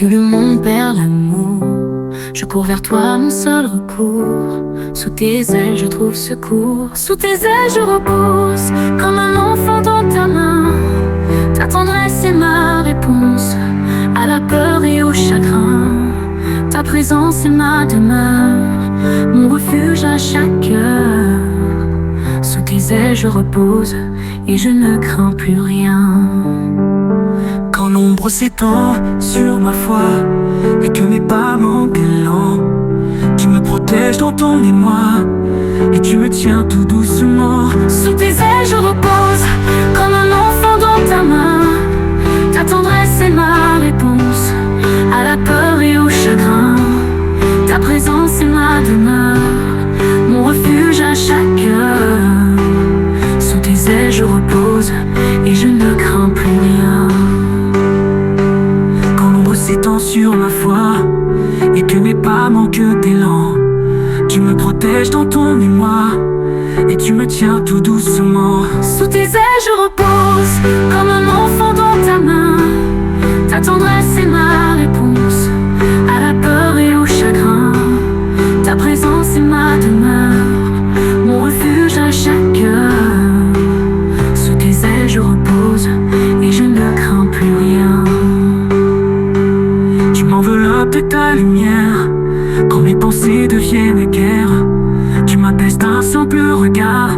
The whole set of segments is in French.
que le monde perd l'amour. Je cours vers toi, mon seul recours. Sous tes ailes je trouve secours. Sous tes ailes je repose, comme un enfant dans ta main. Ta tendresse est ma réponse à la peur et au chagrin. Ta présence est ma demeure, mon refuge à chaque heure. Sous tes ailes je repose et je ne crains plus rien. Quand l'ombre s'étend sur ma foi et que mes pas manquent d'élan, tu me protèges dans ton émoi et tu me tiens tout doucement. Sous tes ailes je repose, comme un enfant dans ta main. Ta tendresse est ma réponse à la peur et au chagrin. Ta présence est ma demeure, mon refuge à chaque heure. Sous tes ailes je repose et je ne crains plus rien. Quand l'ombre s'étend sur ma foi et que mes pas manquent d'élan, tu me protèges dans ton émoi et tu me tiens tout doucement. Sous tes ailes je repose, comme un enfant dans ta main. Ta tendresse est ma réponse à la peur et au chagrin. Ta présence est ma demeure, mon refuge à chaque heure. Sous tes ailes je repose et je ne crains plus rien. Tu m'enveloppes de ta lumière quand mes pensées deviennent guerre. Tu m'apaises d'un simple regard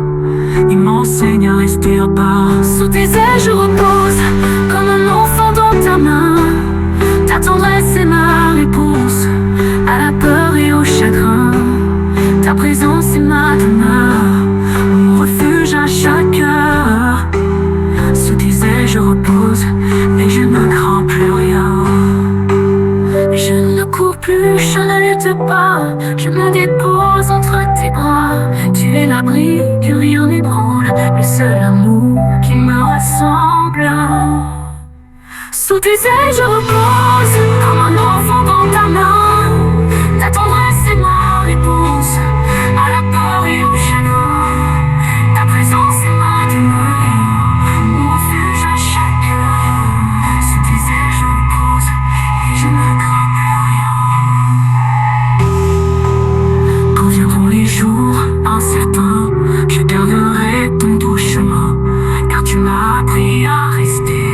et m'enseignes à rester à part. Sous tes ailes je repose, comme un enfant dans ta main. Ta tendresse est ma réponse à la peur et au chagrin. Ta présence est ma demeure, mon refuge à chaque heure. Sous tes ailes je repose et je ne crains plus rien. Je ne cours plus, je ne lutte pas, je me dépose entre tes bras. Tu es l'abri que rien n'ébranle, le seul amour qui me rassemble. Sous tes ailes je repose, comme un enfant dans ta main. Ta tendresse est ma réponse à la peur et au chagrin. Ta présence est ma demeure, mon refuge à chaque heure. Sous tes ailes je repose et je ne crains plus rien. Quand viendront les jours incertains, je garderai ton doux chemin, car tu m'as appris à rester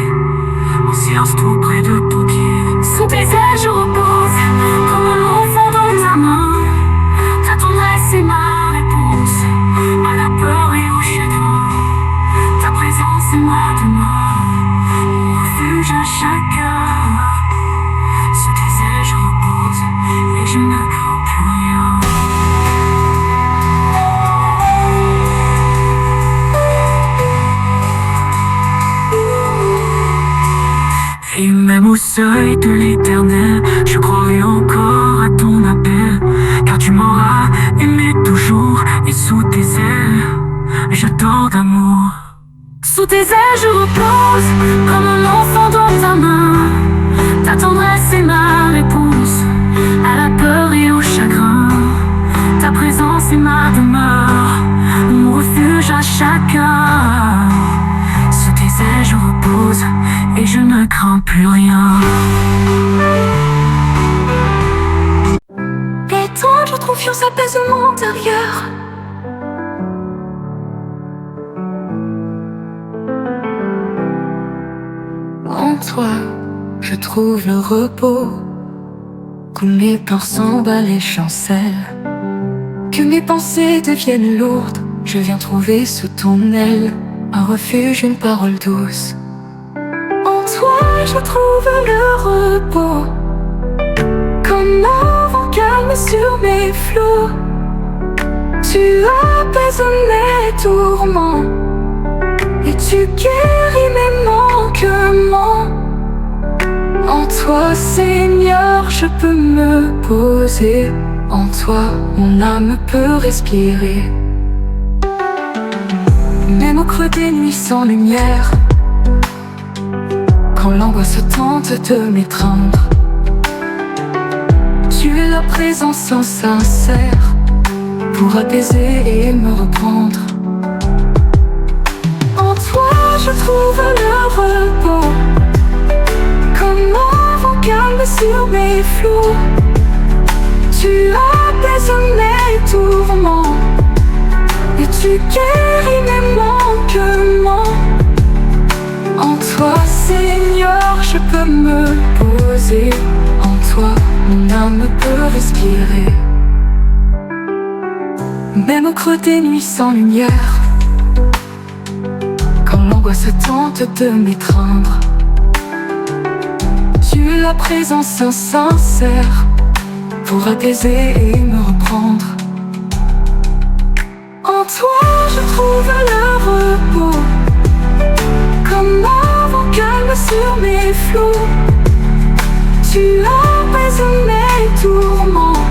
en silence tout près de ton pied. Sous tes ailes je repose, comme un enfant dans ta main. Ta tendresse est ma réponse à la peur et au chagrin. Ta présence est ma demeure, mon refuge à chaque heure. Sous tes ailes je repose et je ne crains plus rien. Et même au seuil de l'éternel, je croirai encore à ton appel, car tu m'auras aimé toujours, et sous tes ailes, j'attends d'amour. Sous tes ailes je repose, comme un enfant dans ta main. Ta tendresse est ma réponse à la peur et au chagrin. Ta présence est ma demeure, mon refuge à chaque heure. Sous tes ailes je repose et je ne crains plus rien. L'étrange confiance apaise mon intérieur. En toi, je trouve le repos. Que mes peurs s'emballent et chancellent, que mes pensées deviennent lourdes. Je viens trouver sous ton aile un refuge, une parole douce. En toi, je trouve le repos, comme un vent calme sur mes flots. Tu apaises mes tourments et tu guéris mes manquements. En toi, Seigneur, je peux me poser. En toi, mon âme peut respirer. Même au creux des nuits sans lumière, quand l'angoisse tente de m'étreindre, tu es la présence sincère pour apaiser et me reprendre. En toi, je trouve le repos, comme un vent calme calme sur mes flots. Tu apaises mes tourments et tu guéris mes manquements. En toi, Seigneur, je peux me poser. En toi, mon âme peut respirer. Même au creux des nuits sans lumière, quand l'angoisse tente de m'étreindre, tu es la présence sincère pour apaiser et me reprendre. En toi, je trouve le repos, comme un vent calme sur mes flots. Tu apaises mes tourments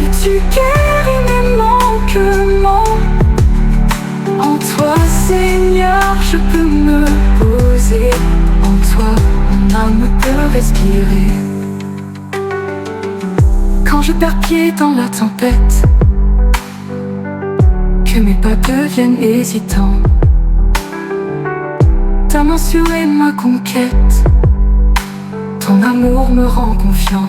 et tu guéris mes manquements. En toi, Seigneur, je peux me poser. En toi, mon âme peut respirer. Quand je perds pied dans la tempête, que mes pas deviennent hésitants, ta main sûre est ma conquête, ton amour me rend confiant.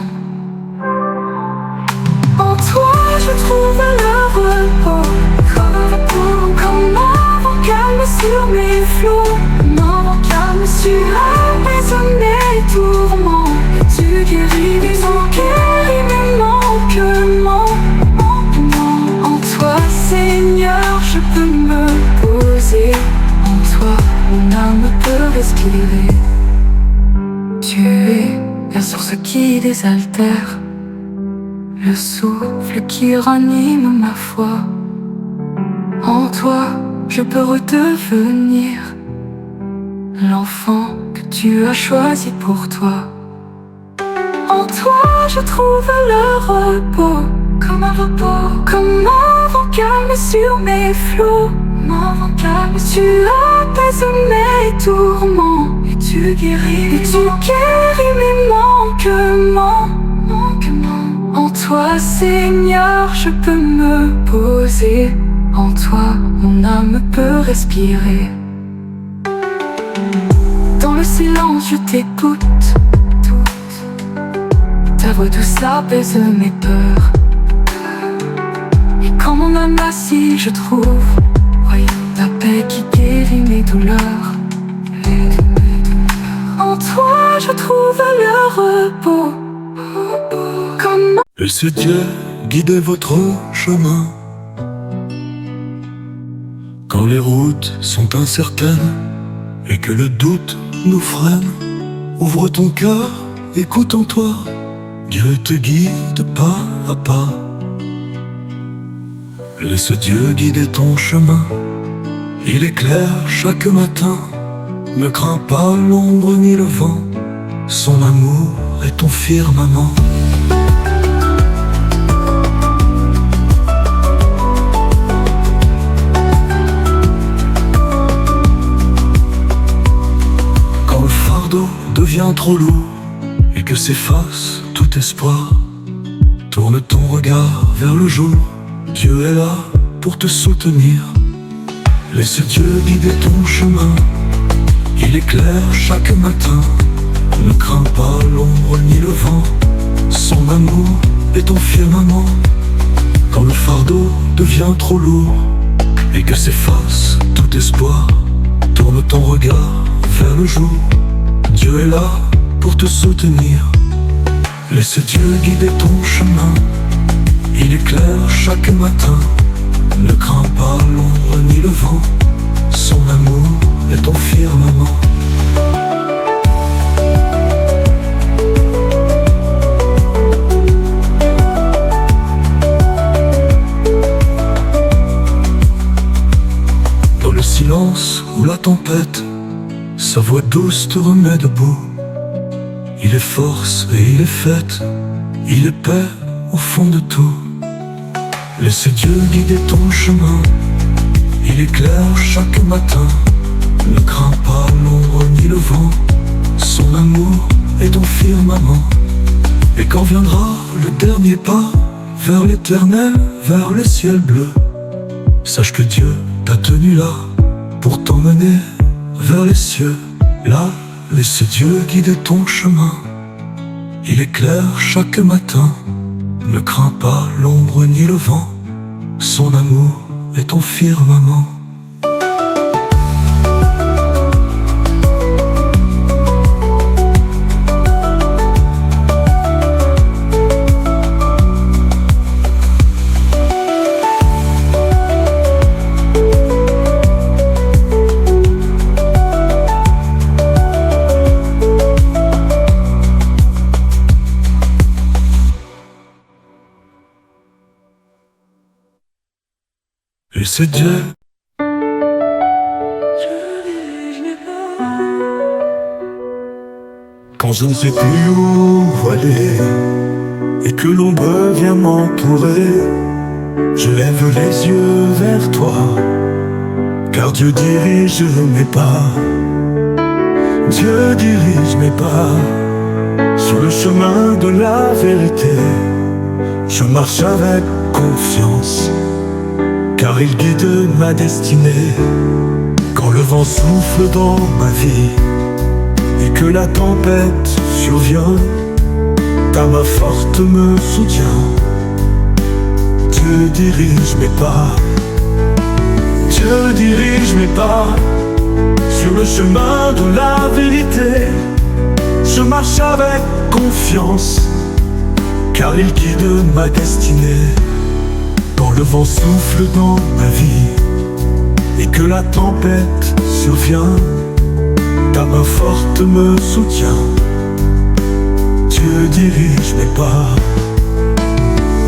En toi je trouve le repos, comme un vent calme sur mes flots. Un vent calme sur mes tourments, et tu guéris mes manquements. En toi, Seigneur, je peux me poser. En toi, mon âme peut respirer. Tu es la source qui désaltère, le souffle qui ranime ma foi. En toi, je peux redevenir l'enfant que tu as choisi pour toi. En toi, je trouve le repos, comme un vent calme sur mes flots. Un vent calme, tu apaises mes tourments et tu guéris mes manquements. En toi, Seigneur, je peux me poser. En toi, mon âme peut respirer. Dans le silence, je t'écoute. Ta voix douce apaise mes peurs. Et quand mon âme vacille, je trouve, oui, ta paix qui guérit mes douleurs. En toi, je trouve le repos, comme... Laissez Dieu guider votre chemin. Quand les routes sont incertaines et que le doute nous freine, ouvre ton cœur, écoute en toi, Dieu te guide pas à pas. Laisse Dieu guider ton chemin, il éclaire chaque matin. Ne crains pas l'ombre ni le vent, son amour est ton firmament. Quand le fardeau devient trop lourd et que s'efface tout espoir, tourne ton regard vers le jour, Dieu est là pour te soutenir. Laisse Dieu guider ton chemin, il éclaire chaque matin. Ne crains pas l'ombre ni le vent, son amour est ton firmament. Quand le fardeau devient trop lourd et que s'efface tout espoir, tourne ton regard vers le jour, Dieu est là pour te soutenir. Laisse Dieu guider ton chemin, il éclaire chaque matin. Ne crains pas l'ombre ni le vent, son amour est ton firmament. Dans le silence ou la tempête, sa voix douce te remet debout. Il est force et il est fête, il est paix au fond de tout. Laisse Dieu guider ton chemin, il éclaire chaque matin. Ne crains pas l'ombre ni le vent, son amour est ton firmament. Et quand viendra le dernier pas vers l'éternel, vers le ciel bleu, sache que Dieu t'a tenu là pour t'emmener vers les cieux. Là, laisse Dieu guider ton chemin, Il éclaire chaque matin, ne crains pas l'ombre ni le vent. Son amour est ton firmament. Et c'est Dieu. Quand je ne sais plus où aller et que l'ombre vient m'entourer, je lève les yeux vers toi, car Dieu dirige mes pas. Dieu dirige mes pas sur le chemin de la vérité. Je marche avec confiance, car il guide ma destinée. Quand le vent souffle dans ma vie et que la tempête survient, ta main forte me soutient. Dieu dirige mes pas, Dieu dirige mes pas sur le chemin de la vérité. Je marche avec confiance, car il guide ma destinée. Quand le vent souffle dans ma vie et que la tempête survient, ta main forte me soutient. Dieu dirige mes pas,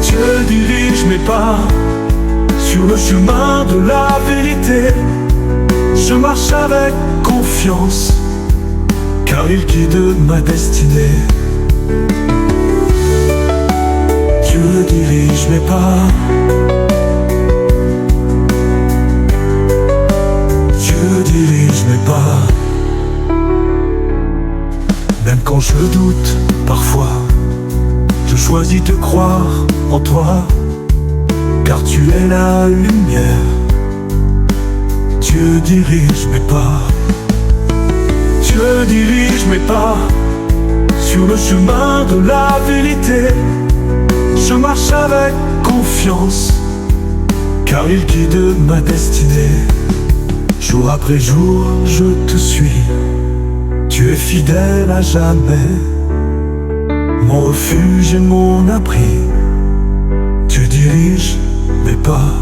Dieu dirige mes pas sur le chemin de la vérité. Je marche avec confiance, car il guide ma destinée. Dieu dirige mes pas, Dieu dirige mes pas. Même quand je doute parfois, je choisis de croire en toi, car tu es la lumière. Dieu dirige mes pas, Dieu dirige mes pas sur le chemin de la vérité. Je marche avec confiance, car il guide ma destinée. Jour après jour, je te suis, tu es fidèle à jamais. Mon refuge et mon abri, tu diriges mes pas.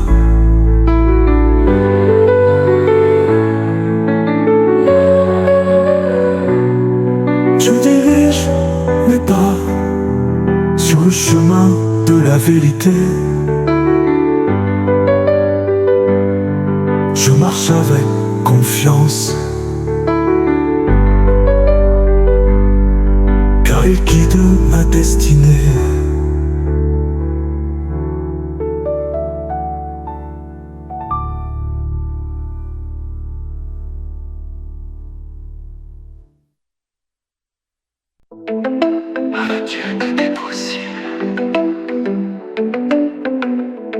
Tu diriges mes pas sur le chemin de la vérité. Je marche avec confiance, car il guide ma destinée. Avec Dieu, tout est possible.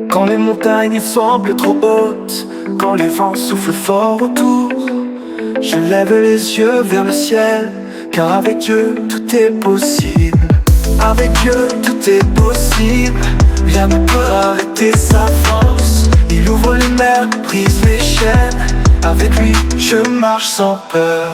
Quand les montagnes semblent trop hautes, quand les vents soufflent fort autour, je lève les yeux vers le ciel, car avec Dieu tout est possible. Avec Dieu tout est possible, rien ne peut arrêter sa force. Il ouvre les mers, brise les chaînes, avec lui je marche sans peur.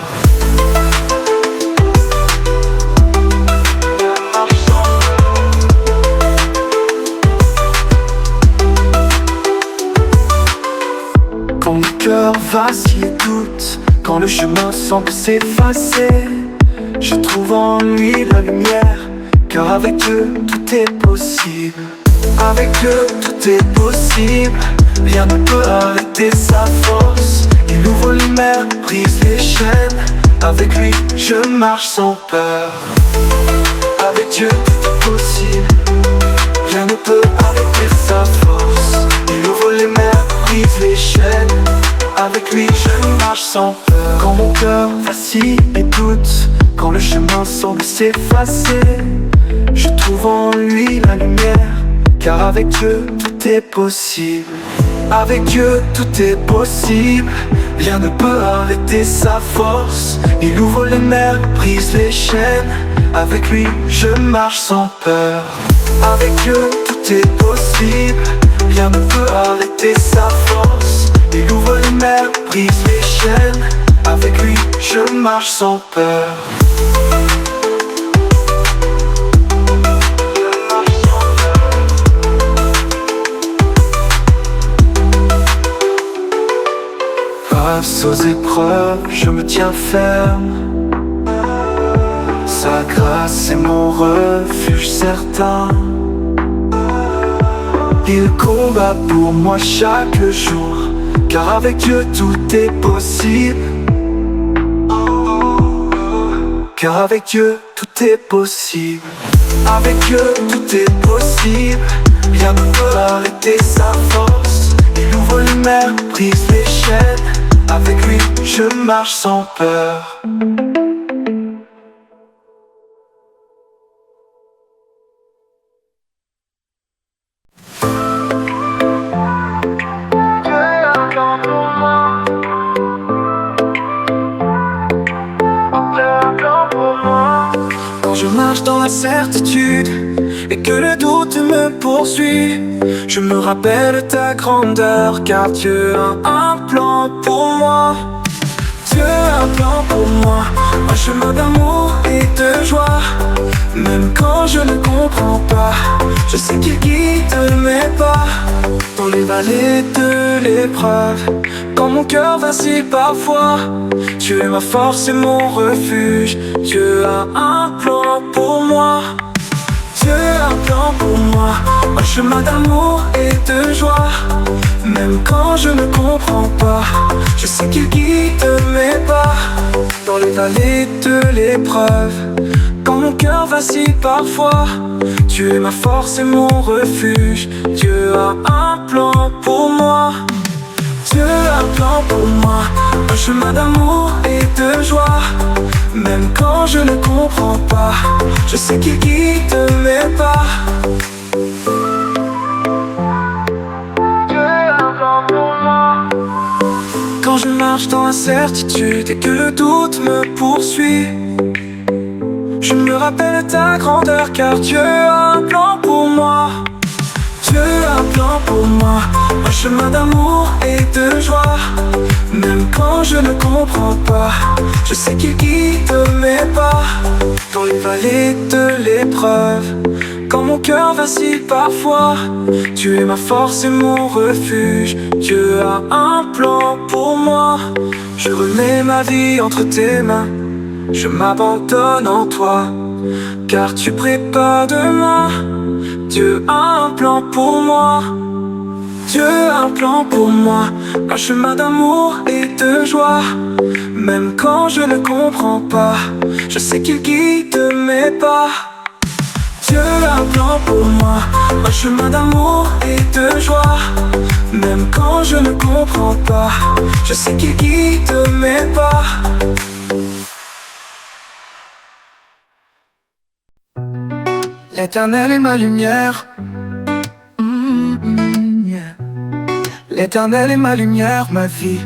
Quand mon cœur vacille et doute, quand le chemin semble s'effacer, je trouve en lui la lumière, car avec Dieu tout est possible. Avec Dieu tout est possible, rien ne peut arrêter sa force. Il ouvre les mers, brise les chaînes, avec lui je marche sans peur. Avec Dieu tout est possible, rien ne peut arrêter sa force. Il ouvre les mers, brise les chaînes, avec lui je marche sans peur. Quand mon cœur vacille et doute, quand le chemin semble s'effacer, je trouve en lui la lumière, car avec Dieu tout est possible. Avec Dieu tout est possible, rien ne peut arrêter sa force. Il ouvre les mers, brise les chaînes, Avec lui, je marche sans peur. Avec Dieu, tout est possible. Rien ne peut arrêter sa force. Il ouvre les mers, brise les chaînes. Avec lui, je marche sans peur. Face aux épreuves, je me tiens ferme. Sa grâce est mon refuge certain. Il combat pour moi chaque jour, car avec Dieu tout est possible. Car avec Dieu tout est possible. Avec Dieu tout est possible. Rien ne peut arrêter sa force. Il ouvre les mers, brise les chaînes. Avec lui, je marche sans peur. Quand je marche dans la certitude et que le doute me poursuit, je me rappelle ta grandeur, car Dieu a un plan pour moi. Dieu a un plan pour moi, un chemin d'amour et de joie. Même quand je ne comprends pas, je sais qu'il guide mes pas dans les vallées de l'épreuve. Quand mon cœur vacille parfois, Dieu est ma force et mon refuge. Dieu a un plan pour moi. Dieu a un plan pour moi, un chemin d'amour et de joie. Même quand je ne comprends pas, je sais qu'il guide mes pas dans les vallées de l'épreuve. Quand mon cœur vacille parfois, Dieu est ma force et mon refuge. Dieu a un plan pour moi. Dieu a un plan pour moi, un chemin d'amour et de joie. Même quand je ne comprends pas, je sais qu'il guide mes pas. Dieu a un plan pour moi. Quand je marche dans l'incertitude et que le doute me poursuit, je me rappelle ta grandeur, car Dieu a un plan pour moi. Dieu a un plan pour moi, un chemin d'amour et de joie. Même quand je ne comprends pas, je sais qu'il guide mes pas dans les vallées de l'épreuve. Quand mon cœur vacille parfois, Dieu est ma force et mon refuge. Dieu a un plan pour moi. Je remets ma vie entre tes mains, je m'abandonne en toi, car tu prépares demain. Dieu a un plan pour moi. Dieu a un plan pour moi, un chemin d'amour et de joie. Même quand je ne comprends pas, je sais qu'il guide mes pas. Dieu a un plan pour moi, un chemin d'amour et de joie. Même quand je ne comprends pas, je sais qu'il guide mes pas. L'Éternel est ma lumière. L'Éternel est ma lumière, ma vie,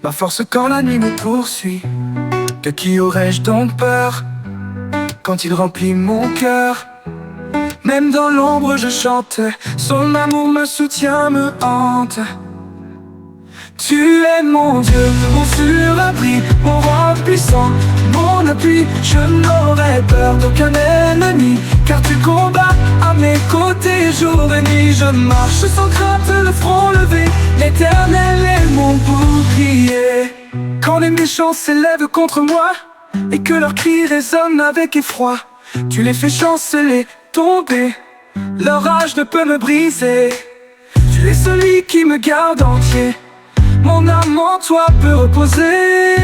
ma force quand la nuit me poursuit. De qui aurais-je donc peur quand il remplit mon cœur? Même dans l'ombre je chante, son amour me soutient, me hante. Tu es mon Dieu, mon surabri, mon roi puissant, mon appui. Je n'aurai peur d'aucun ennemi, car tu combats à mes côtés jour et nuit. Je marche sans crainte, le front levé, l'Éternel est mon bouclier. Quand les méchants s'élèvent contre moi et que leurs cris résonnent avec effroi, tu les fais chanceler, tomber, leur rage ne peut me briser. Tu es celui qui me garde entier, mon âme en toi peut reposer.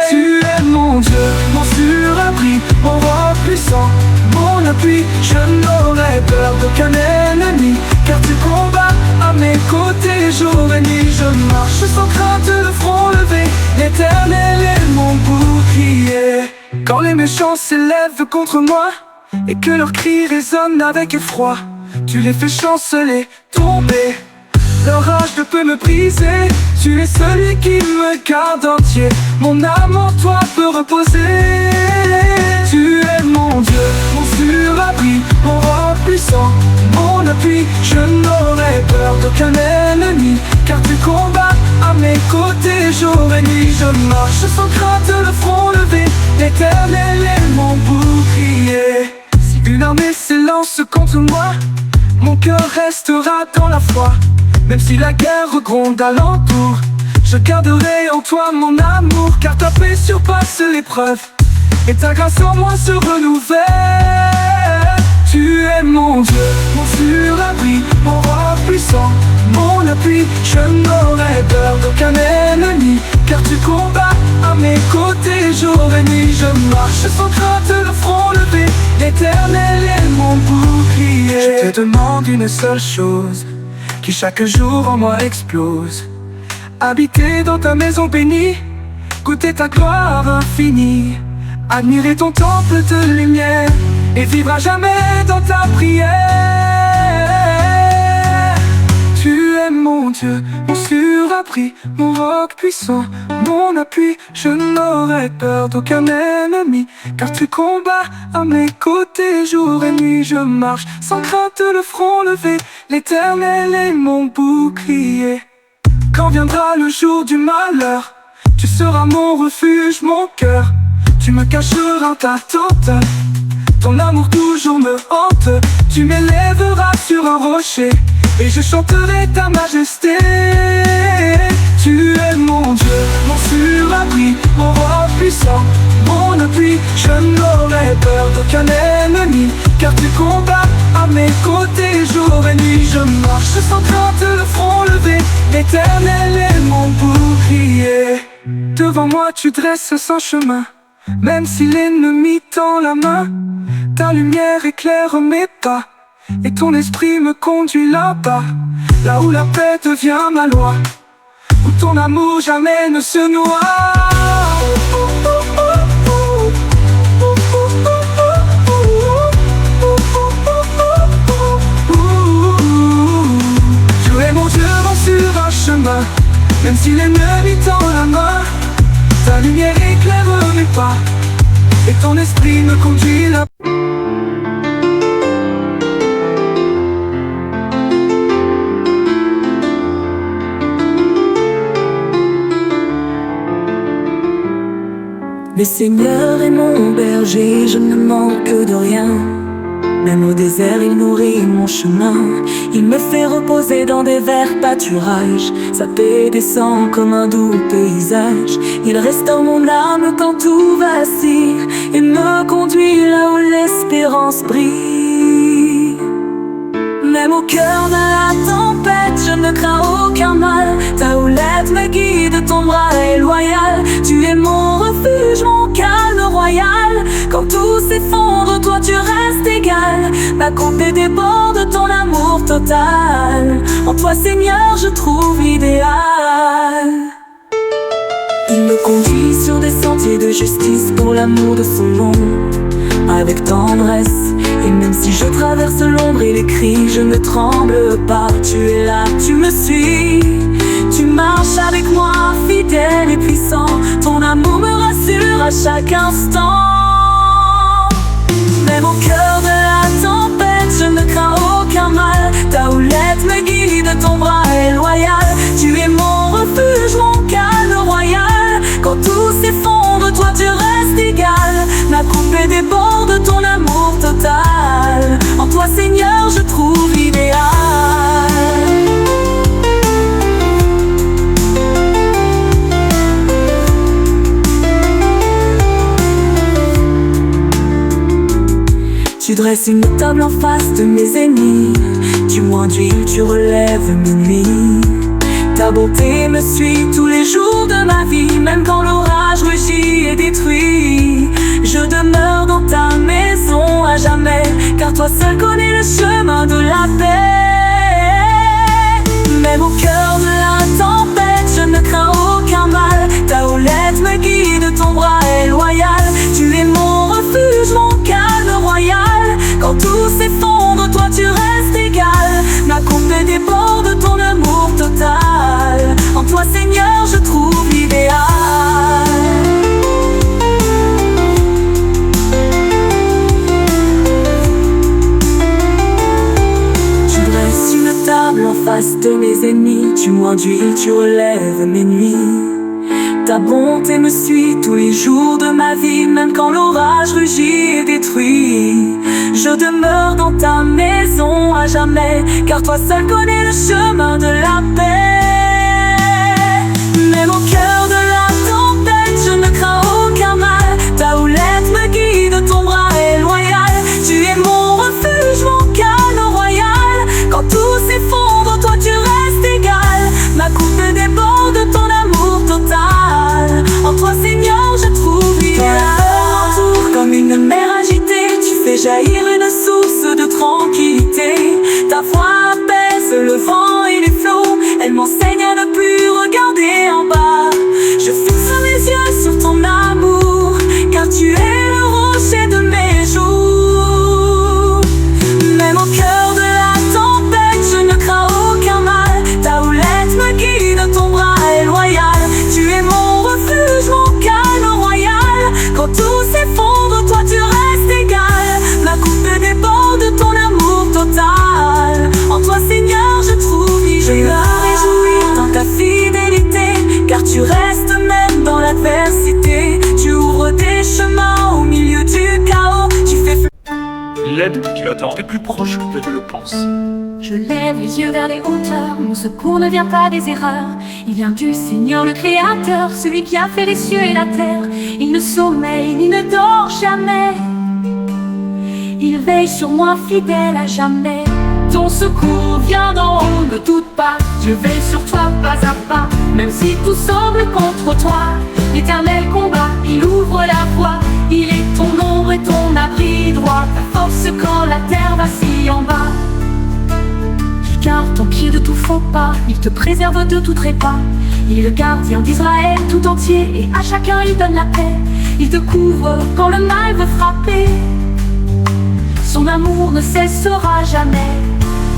Tu es mon Dieu, mon surabri, mon roi puissant, mon appui. Je n'aurai peur d'aucun ennemi, car tu combats à mes côtés jour et nuit. Je marche sans crainte, le front levé, l'Éternel est mon bouclier. Quand les méchants s'élèvent contre moi et que leurs cris résonnent avec effroi, tu les fais chanceler, tomber, leur rage ne peut me briser. Tu es celui qui me garde entier, mon âme en toi peut reposer. Tu mon Dieu, mon surabri, mon roc puissant, mon appui. Je n'aurai peur d'aucun ennemi, car tu combats à mes côtés jour et nuit. Je marche sans crainte, le front levé, l'Éternel est mon bouclier. Si une armée s'élance contre moi, mon cœur restera dans la foi. Même si la guerre gronde alentour, je garderai en toi mon amour, car ta paix surpasse l'épreuve et ta grâce en moi se renouvelle. Tu es mon Dieu, mon surabri, mon roi puissant, mon appui. Je n'aurai peur d'aucun ennemi, car tu combats à mes côtés jour et nuit. Je marche sans crainte, le front levé, l'Éternel est mon bouclier. Je te demande une seule chose, qui chaque jour en moi explose: habiter dans ta maison bénie, goûter ta gloire infinie, admirer ton temple de lumière et vivre à jamais dans ta prière. Tu es mon Dieu, mon surabri, mon roc puissant, mon appui. Je n'aurai peur d'aucun ennemi, car tu combats à mes côtés jour et nuit. Je marche sans crainte, le front levé, l'Éternel est mon bouclier. Quand viendra le jour du malheur, tu seras mon refuge, mon cœur. Tu me cacheras ta tente, ton amour toujours me hante. Tu m'élèveras sur un rocher et je chanterai ta majesté. Tu es mon Dieu, mon surabri, mon roi puissant, mon appui. Je n'aurai peur d'aucun ennemi, car tu combats à mes côtés jour et nuit. Je marche sans crainte, le front levé, l'Éternel est mon bouclier. Devant moi tu dresses un chemin, même si l'ennemi tend la main. Ta lumière éclaire mes pas, et ton esprit me conduit là-bas, là où la paix devient ma loi, où ton amour jamais ne se noie. Tu es mon Dieu, vent sur un chemin, même si l'ennemi tend la main. Ta lumière éclaire mes pas, et ton esprit me conduit là. Le Seigneur est mon berger, je ne manque de rien. Même au désert, il nourrit mon chemin. Il me fait reposer dans des verts pâturages. Sa paix descend comme un doux paysage. Il restaure mon âme quand tout vacille et me conduit là où l'espérance brille. Même au cœur de la tempête, je ne crains aucun mal. Ta houlette me guide, ton bras est loyal. Tu es mon refuge, mon calme royal. Quand tout s'effondre, toi tu restes égal. Ma coupe déborde de ton amour total. En toi Seigneur je trouve l'idéal. Il me conduit sur des sentiers de justice pour l'amour de son nom, avec tendresse. Et même si je traverse l'ombre et les cris, je ne tremble pas. Tu es là, tu me suis, tu marches avec moi, fidèle et puissant. Ton amour me rassure à chaque instant. Même au cœur de la tempête, je ne crains aucun mal. Ta houlette me guide, ton bras est loyal. Tu es mon refuge, mon calme royal. Quand tout s'effondre, toi tu restes égal. Ma coupe déborde de ton amour total. En toi Seigneur je trouve l'idéal. Tu dresses une table en face de mes ennemis. Tu m'enduis, tu relèves mes nuits. Ta bonté me suit tous les jours de ma vie. Même quand l'orage rugit et détruit, je demeure dans ta maison à jamais, car toi seul connais le chemin de la paix. Même au cœur de la tempête, je ne crains aucun mal. Ta houlette me guide, ton bras est loyal. Tu es mon refuge, mon calme royal. Quand tout s'effondre, toi tu restes égal. Ma coupe déborde de ton amour total. En toi Seigneur je trouve l'idéal. en face de mes ennemis. Tu m'enduis, tu relèves mes nuits. Ta bonté me suit tous les jours de ma vie, même quand l'orage rugit et détruit. Je demeure dans ta maison à jamais, car toi seul connais le chemin de la paix. Même au cœur de la tempête, je ne crains aucun mal. Ta houlette me guide, ton bras est loyal. Tu es mon refuge, mon calme royal. Quand tout s'effondre, toi tu restes égal. Ma coupe déborde de ton amour total. En toi Seigneur je trouve vie. Ton comme une mer agitée, tu fais jaillir une source de tranquillité. Ta voix apaise le vent et les flots. Elle m'enseigne à ne plus regarder en bas. Je fixe mes yeux sur ton amour, car tu es le rocher de mes jours. Même au cœur de la tempête, je ne crains aucun mal. Ta houlette me guide, ton bras est loyal. Tu es mon refuge, mon calme royal. Quand tout s'effondre, toi tu restes égal. Ma coupe déborde de ton amour total. En toi Seigneur je trouve vie. Je me réjouis dans ta fidélité, car tu restes même dans l'adversité. Tu ouvres des chemins au milieu du chaos. Tu fais L'aide qui attend est plus proche que tu le penses. Je lève les yeux vers les hauteurs. Mon secours ne vient pas des erreurs. Il vient du Seigneur le Créateur, celui qui a fait les cieux et la terre. Il ne sommeille ni ne dort jamais. Il veille sur moi fidèle à jamais. Ton secours vient d'en haut, ne doute pas. Je veille sur toi pas à pas. Même si tout semble contre toi, l'Éternel combat, il ouvre la voie. Il est ton ombre et ton abri droit. Ta force quand la terre vacille en bas. Il garde ton pied de tout faux pas. Il te préserve de tout trépas. Il est le gardien d'Israël tout entier, et à chacun il donne la paix. Il te couvre quand le mal veut frapper. Son amour ne cessera jamais.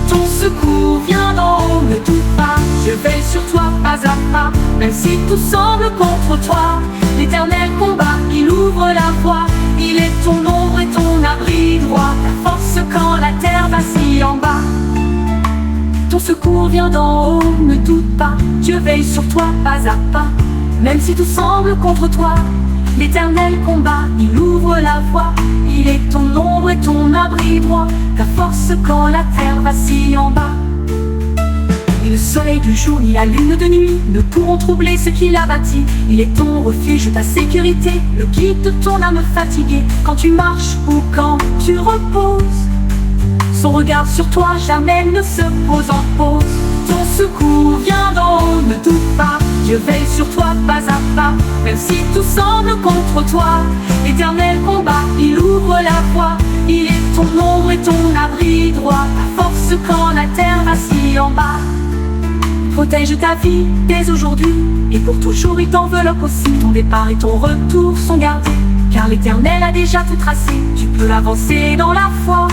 Ton secours vient d'en haut, ne doute pas. Je veille sur toi pas à pas. Même si tout semble contre toi, l'Éternel combat, il ouvre la voie. Il est ton ombre et ton abri droit. Ta force quand la terre vacille en bas. Ton secours vient d'en haut, ne doute pas. Dieu veille sur toi pas à pas. Même si tout semble contre toi, l'Éternel combat, il ouvre la voie. Il est ton ombre et ton abri droit. Ta force quand la terre vacille en bas. Ni le soleil du jour ni la lune de nuit ne pourront troubler ce qu'il a bâti. Il est ton refuge, ta sécurité, le guide de ton âme fatiguée. Quand tu marches ou quand tu reposes, son regard sur toi jamais ne se pose en pause. Ton secours vient d'en haut, ne doute pas. Dieu veille sur toi pas à pas. Même si tout semble contre toi, l'Éternel combat, il ouvre la voie. Il est ton ombre et ton abri droit. Ta force quand la terre vacille en bas. Protège ta vie dès aujourd'hui, et pour toujours il t'enveloppe aussi. Ton départ et ton retour sont gardés, car l'Éternel a déjà tout tracé. Tu peux avancer dans la foi.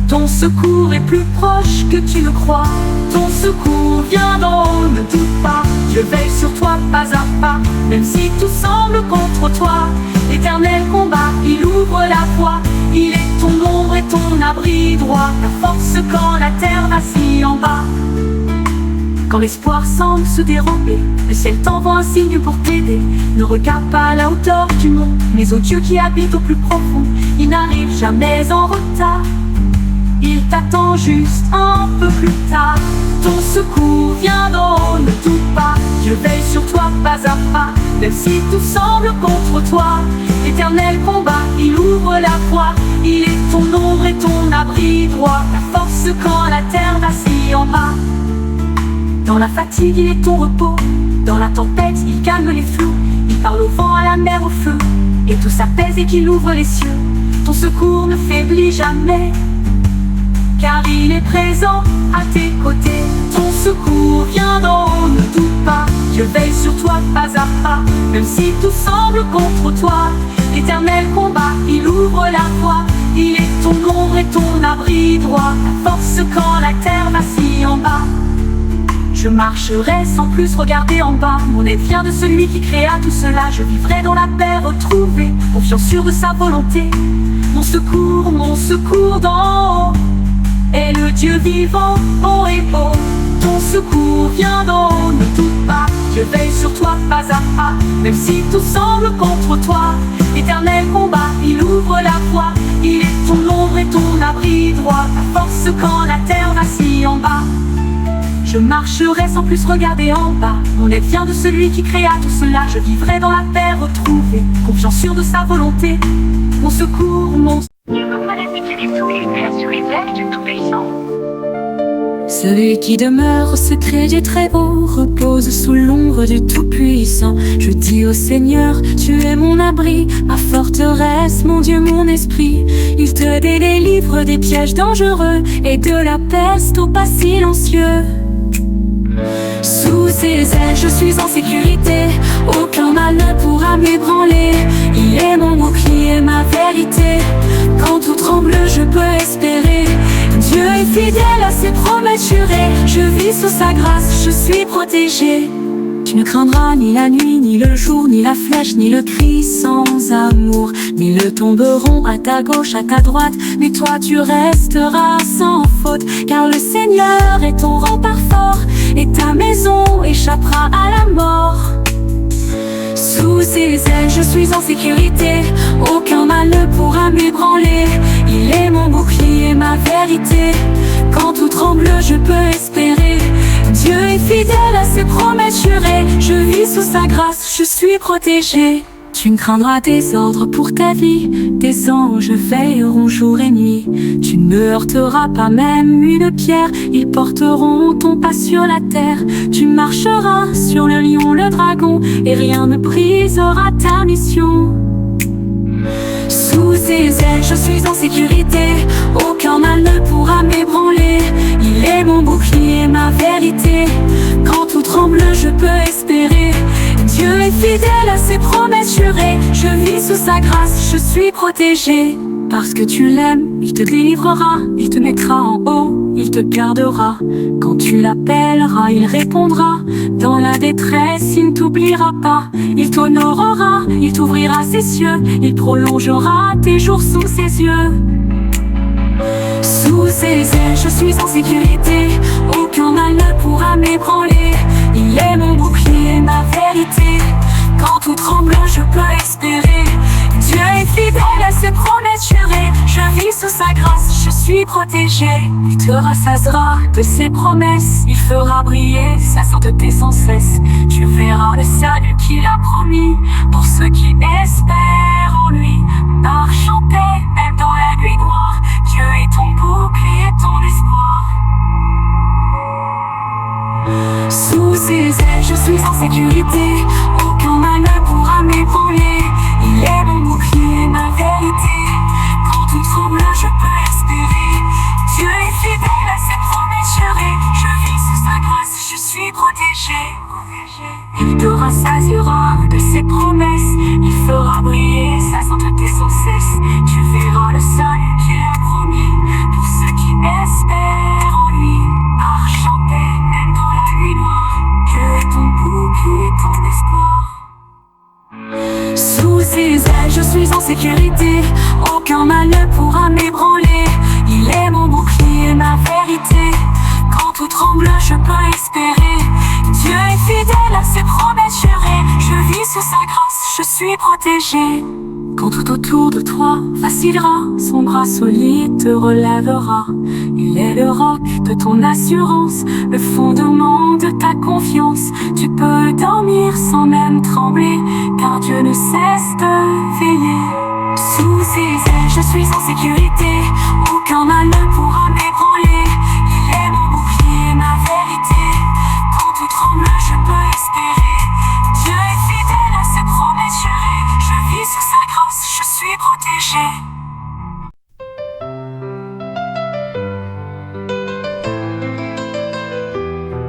Ton secours est plus proche que tu le crois. Ton secours vient d'en haut, ne doute pas. Dieu veille sur toi pas à pas. Même si tout semble contre toi, l'Éternel combat, il ouvre la voie. Il est ton ombre et ton abri droit. Ta force quand la terre vacille en bas. Quand l'espoir semble se dérober, le ciel t'envoie un signe pour t'aider. Ne regarde pas à la hauteur du monde, mais au Dieu qui habite au plus profond. Il n'arrive jamais en retard. Il t'attend juste un peu plus tard. Ton secours vient d'en haut, ne doute pas. Dieu veille sur toi pas à pas. Même si tout semble contre toi, l'Éternel combat, il ouvre la voie. Il est ton ombre et ton abri droit. Ta force quand la terre vacille en bas. Dans la fatigue, il est ton repos. Dans la tempête, il calme les flots. Il parle au vent, à la mer, au feu, et tout s'apaise et qu'il ouvre les cieux. Ton secours ne faiblit jamais, car il est présent à tes côtés. Ton secours vient d'en haut, ne doute pas. Dieu veille sur toi pas à pas. Même si tout semble contre toi, l'Éternel combat, il ouvre la voie. Il est ton ombre et ton abri droit. Ta force quand la terre vacille en bas. Je marcherai sans plus regarder en bas. Mon aide vient de celui qui créa tout cela. Je vivrai dans la paix retrouvée, confiant sûr de sa volonté. Mon secours d'en haut est le Dieu vivant, haut et beau. Ton secours vient d'en haut, ne doute pas. Dieu veille sur toi pas à pas, même si tout semble contre toi. Éternel combat, il ouvre la voie. Il est ton ombre et ton abri droit. Ta force quand la terre vacille en bas. Je marcherai sans plus regarder en bas. Mon aide vient de celui qui créa tout cela. Je vivrai dans la paix retrouvée, confiant sûr de sa volonté. Mon secours, mon... Celui qui demeure au secret du Très-Haut repose sous l'ombre du Tout-Puissant. Je dis au Seigneur, tu es mon abri, ma forteresse, mon Dieu, mon esprit. Il te délivre des pièges dangereux et de la peste au pas silencieux. Sous ses ailes, je suis en sécurité, aucun mal ne pourra m'ébranler. Il est mon bouclier, ma vérité, quand tout tremble, je peux espérer. Dieu est fidèle à ses promesses jurées, je vis sous sa grâce, je suis protégé. Tu ne craindras ni la nuit, ni le jour, ni la flèche, ni le cri sans amour. Mille tomberont à ta gauche, à ta droite, mais toi tu resteras sans faute. Car le Seigneur est ton rempart fort, et ta maison échappera à la mort. Sous ses ailes, je suis en sécurité, aucun mal ne pourra m'ébranler. Il est mon bouclier, ma vérité, quand tout tremble, je peux espérer. Dieu est fidèle à ses promesses jurées, je vis sous sa grâce, je suis protégé. Tu ne craindras des ordres pour ta vie, tes anges veilleront jour et nuit. Tu ne heurteras pas même une pierre, ils porteront ton pas sur la terre. Tu marcheras sur le lion, le dragon, et rien ne brisera ta mission. Sous ses ailes, je suis en sécurité, aucun mal ne pourra m'ébranler. Il est mon bouclier, ma vérité, quand tout tremble, je peux espérer. Dieu est fidèle à ses promesses jurées, je vis sous sa grâce, je suis protégé. Parce que tu l'aimes, il te délivrera, il te mettra en haut, il te gardera. Quand tu l'appelleras, il répondra. Dans la détresse, il ne t'oubliera pas. Il t'honorera, il t'ouvrira ses cieux, il prolongera tes jours sous ses yeux. Sous ses ailes, je suis en sécurité, aucun mal ne pourra m'ébranler. Il est mon bouclier, ma vérité, quand tout tremble, je peux espérer. Dieu est fidèle à ses promesses jurées, je vis sous sa grâce, je suis protégé. Il te rassasiera de ses promesses, il fera briller sa sainteté sans cesse. Tu verras le salut qu'il a promis pour ceux qui espèrent en lui. Marche en paix, même dans la nuit noire, Dieu est ton bouclier, ton espoir. Sous ses ailes, je suis en sécurité, aucun mal ne pourra m'ébranler. Il est mon bouclier, ma vérité, quand tout tremble, je peux espérer. Dieu est fidèle à ses promesses jurées, je vis sous sa grâce, je suis protégé. Il te rassasiera de ses promesses, il fera briller sa sainteté sans cesse. Tu verras le salut qu'il a promis pour ceux qui espèrent en lui. Marche en paix, même dans la nuit noire, Dieu est ton bouclier, ton espoir. Sous ses ailes, je suis en sécurité, aucun mal ne pourra m'ébranler. Il est mon bouclier, ma vérité, quand tout tremble, je peux espérer. Dieu est fidèle à ses promesses jurées, je vis sous sa grâce, je suis protégé. Quand tout autour de toi vacillera, son bras solide te relèvera. Il est le roc de ton assurance, le fondement de ta confiance. Tu peux dormir sans même trembler, car Dieu ne cesse de veiller. Sous ses ailes, je suis en sécurité, aucun mal ne pourra m'ébranler. Il est mon bouclier, ma vérité, quand tout tremble, je peux espérer. Dieu est fidèle à ses promesses jurées, je vis sous sa grâce, je suis protégé.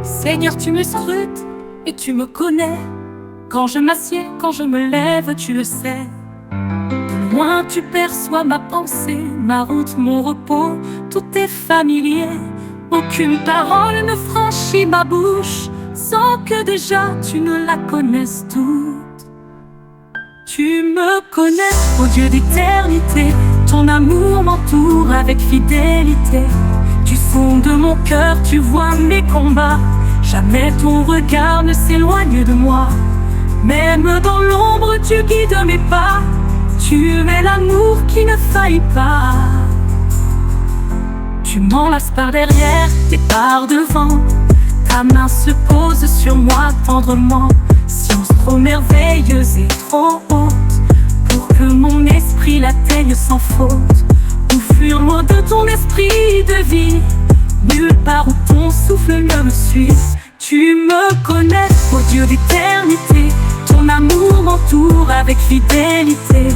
Seigneur, tu me scrutes et tu me connais. Quand je m'assieds, quand je me lève, tu le sais. De loin tu perçois ma pensée, ma route, mon repos, tout est familier. Aucune parole ne franchit ma bouche sans que déjà tu ne la connaisses toute. Tu me connais, ô Dieu d'éternité, ton amour m'entoure avec fidélité. Du fond de mon cœur, tu vois mes combats. Jamais ton regard ne s'éloigne de moi. Même dans l'ombre, tu guides mes pas. Tu es l'amour qui ne faillit pas. Tu m'enlaces par derrière et par devant. Ta main se pose sur moi tendrement. Science trop merveilleuse et trop haute pour que mon esprit l'atteigne sans faute. Où fuir loin de ton esprit de vie, nulle part où ton souffle ne me suit. Tu me connais, ô Dieu d'éternité. Ton amour m'entoure avec fidélité.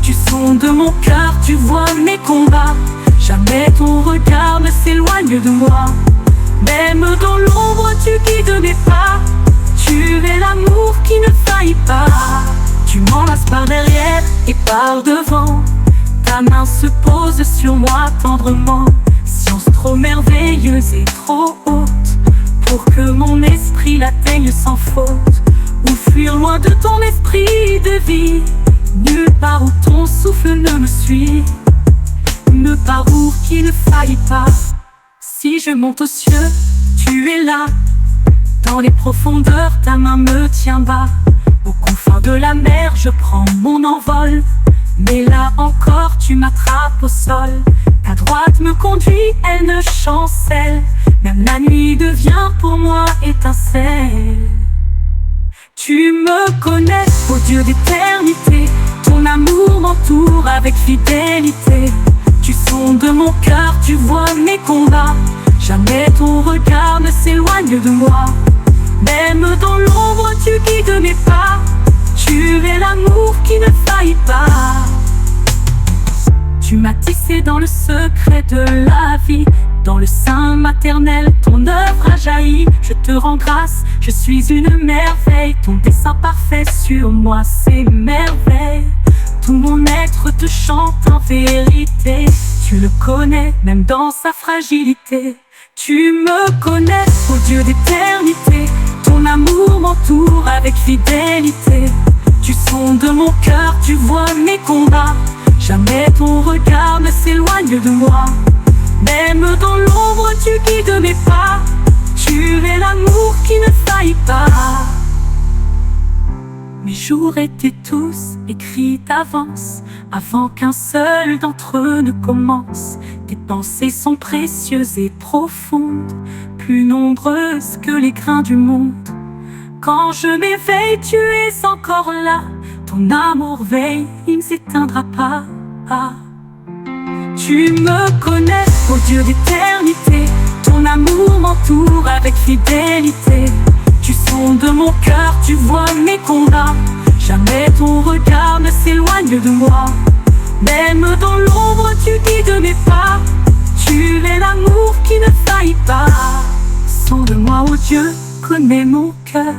Du fond de mon cœur, tu vois mes combats. Jamais ton regard ne s'éloigne de moi. Même dans l'ombre, tu guides mes pas. Tu es l'amour qui ne faillit pas. Tu m'enlaces par derrière et par devant. Ta main se pose sur moi tendrement. Science trop merveilleuse et trop haute pour que mon esprit l'atteigne sans faute. Où fuir loin de ton esprit de vie, nulle part où ton souffle ne me suit. Une parcours qui ne faillit pas. Si je monte aux cieux, tu es là. Dans les profondeurs, ta main me tient bas. Aux confins de la mer, je prends mon envol. Mais là encore, tu m'attrapes au sol. Ta droite me conduit, elle ne chancelle. Même la nuit devient pour moi étincelle. Tu me connais, ô Dieu d'éternité. Ton amour m'entoure avec fidélité. Du fond de mon cœur, tu vois mes combats. Jamais ton regard ne s'éloigne de moi. Même dans l'ombre, tu guides mes pas. Tu es l'amour qui ne faillit pas. Tu m'as tissé dans le secret de la vie. Dans le sein maternel, ton œuvre a jailli. Je te rends grâce, je suis une merveille. Ton dessein parfait sur moi, c'est merveille. Tout mon être te chante en vérité. Tu le connais, même dans sa fragilité. Tu me connais, ô Dieu d'éternité. Ton amour m'entoure avec fidélité. Du fond de mon cœur, tu vois mes combats. Jamais ton regard ne s'éloigne de moi. Même dans l'ombre, tu guides mes pas. Tu es l'amour qui ne faillit pas. Mes jours étaient tous écrits d'avance, avant qu'un seul d'entre eux ne commence. Tes pensées sont précieuses et profondes, plus nombreuses que les grains du monde. Quand je m'éveille, tu es encore là. Ton amour veille, il ne s'éteindra pas. Tu me connais, ô Dieu d'éternité. Ton amour m'entoure avec fidélité. Du fond de mon cœur, tu vois mes combats. Jamais ton regard ne s'éloigne de moi. Même dans l'ombre, tu guides mes pas. Tu es l'amour qui ne faillit pas. Sonde-moi, ô Dieu, connais mon cœur.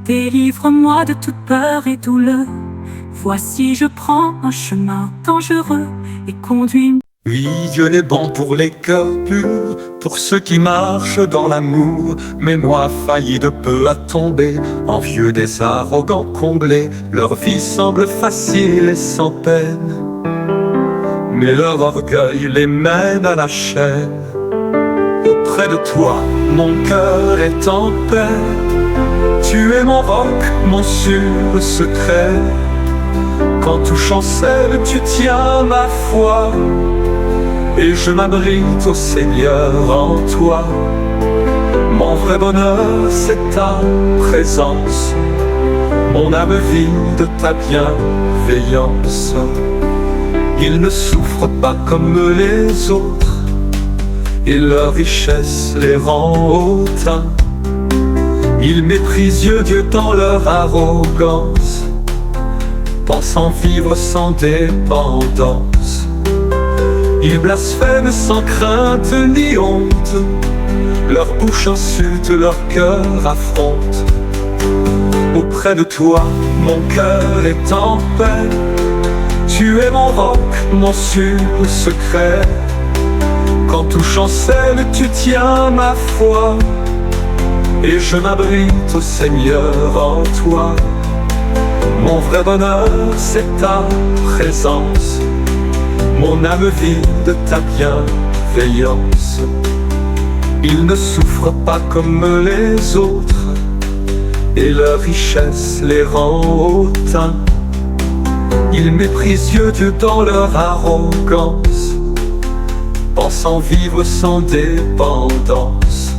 Délivre-moi de toute peur et douleur. Voici, je prends un chemin dangereux et conduis. Oui, Dieu n'est bon pour les cœurs purs, pour ceux qui marchent dans l'amour. Mais moi, failli de peu à tomber, envieux des arrogants comblés. Leur vie semble facile et sans peine, mais leur orgueil les mène à la chaîne. Auprès de toi, mon cœur est en paix. Tu es mon roc, mon sûr secret. Quand tout chancelle, tu tiens ma foi. Et je m'abrite au Seigneur en toi. Mon vrai bonheur, c'est ta présence. Mon âme vit de ta bienveillance. Ils ne souffrent pas comme les autres, et leur richesse les rend hautains. Ils méprisent Dieu dans leur arrogance, pensant vivre sans dépendance. Ils blasphèment sans crainte ni honte. Leur bouche insulte, leur cœur affronte. Auprès de toi, mon cœur est en paix. Tu es mon roc, mon sûr secret. Quand tout chancelle, tu tiens ma foi. Et je m'abrite au Seigneur en toi. Mon vrai bonheur, c'est ta présence. Mon âme vit de ta bienveillance. Il ne souffre pas comme les autres, et leur richesse les rend hautains. Ils méprisent Dieu dans leur arrogance, pensant vivre sans dépendance.